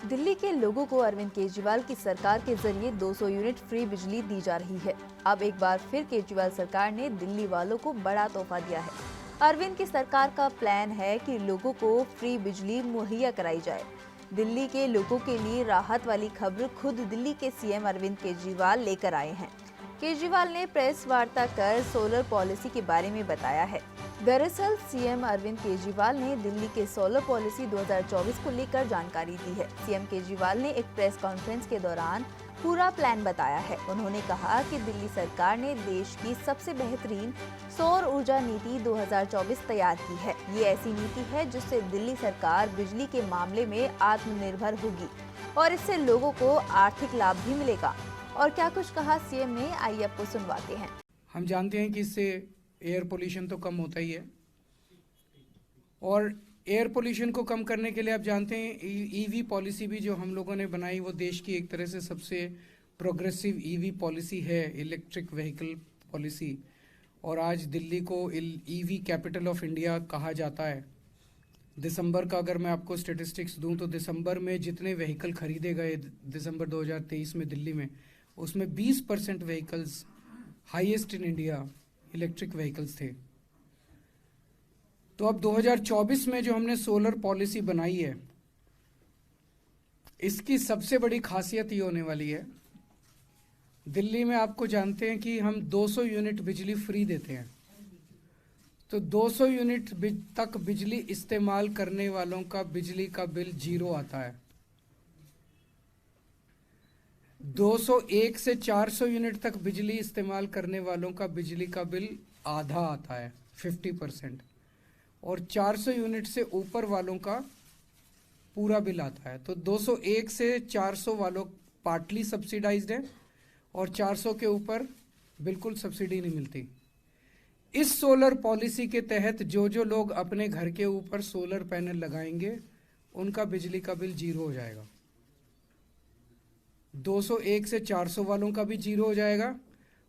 दिल्ली के लोगों को अरविंद केजरीवाल की सरकार के जरिए 200 यूनिट फ्री बिजली दी जा रही है। अब एक बार फिर केजरीवाल सरकार ने दिल्ली वालों को बड़ा तोहफा दिया है। अरविंद की सरकार का प्लान है कि लोगों को फ्री बिजली मुहैया कराई जाए। दिल्ली के लोगों के लिए राहत वाली खबर खुद दिल्ली के सीएम अरविंद केजरीवाल लेकर आए हैं। केजरीवाल ने प्रेस वार्ता कर सोलर पॉलिसी के बारे में बताया है। दरअसल सीएम अरविंद केजरीवाल ने दिल्ली के सोलर पॉलिसी 2024 को लेकर जानकारी दी है। सीएम केजरीवाल ने एक प्रेस कॉन्फ्रेंस के दौरान पूरा प्लान बताया है। उन्होंने कहा कि दिल्ली सरकार ने देश की सबसे बेहतरीन सौर ऊर्जा नीति 2024 तैयार की है। ये ऐसी नीति है जिससे दिल्ली सरकार बिजली के मामले में आत्मनिर्भर होगी और इससे लोगों को आर्थिक लाभ भी मिलेगा। और क्या कुछ कहा सीएम ने, आइए आपको सुनवाते हैं। हम जानते हैं कि इससे एयर पोल्यूशन तो कम होता ही है, और एयर पोल्यूशन को कम करने के लिए आप जानते हैं ईवी पॉलिसी भी जो हम लोगों ने बनाई वो देश की एक तरह से सबसे प्रोग्रेसिव ईवी पॉलिसी है, इलेक्ट्रिक व्हीकल पॉलिसी। और आज दिल्ली को ईवी कैपिटल ऑफ इंडिया कहा जाता है। दिसंबर का अगर मैं आपको स्टेटिस्टिक्स दूं तो दिसंबर में जितने व्हीकल खरीदे गए दिसंबर 2023 में दिल्ली में, उसमें 20% vehicles highest in India electric vehicles थे। तो अब 2024 में जो हमने सोलर पॉलिसी बनाई है, इसकी सबसे बड़ी खासियत ये होने वाली है, दिल्ली में आपको जानते हैं कि हम 200 यूनिट बिजली फ्री देते हैं। तो 200 यूनिट तक बिजली इस्तेमाल करने वालों का बिजली का बिल 0 आता है। 201 से 400 यूनिट तक बिजली इस्तेमाल करने वालों का बिजली का बिल आधा आता है, 50%। और 400 यूनिट से ऊपर वालों का पूरा बिल आता है। तो 201 से 400 वालों पार्टली सब्सिडाइज्ड है और 400 के ऊपर बिल्कुल सब्सिडी नहीं मिलती। इस सोलर पॉलिसी के तहत जो लोग अपने घर के ऊपर सोलर पैनल लगाएंगे उनका बिजली का बिल 0 हो जाएगा। 201 से 400 वालों का भी 0 हो जाएगा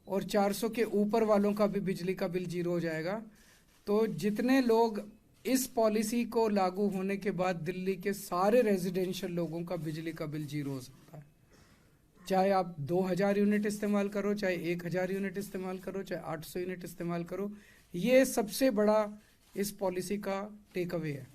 और 400 के ऊपर वालों का भी बिजली का बिल 0 हो जाएगा। तो जितने लोग इस पॉलिसी को लागू होने के बाद दिल्ली के सारे रेजिडेंशियल लोगों का बिजली का बिल 0 हो सकता है। चाहे आप 2000 यूनिट इस्तेमाल करो, चाहे 1000 यूनिट इस्तेमाल करो, चाहे 800 यूनिट इस्तेमाल करो, ये सबसे बड़ा इस पॉलिसी का टेक अवे है।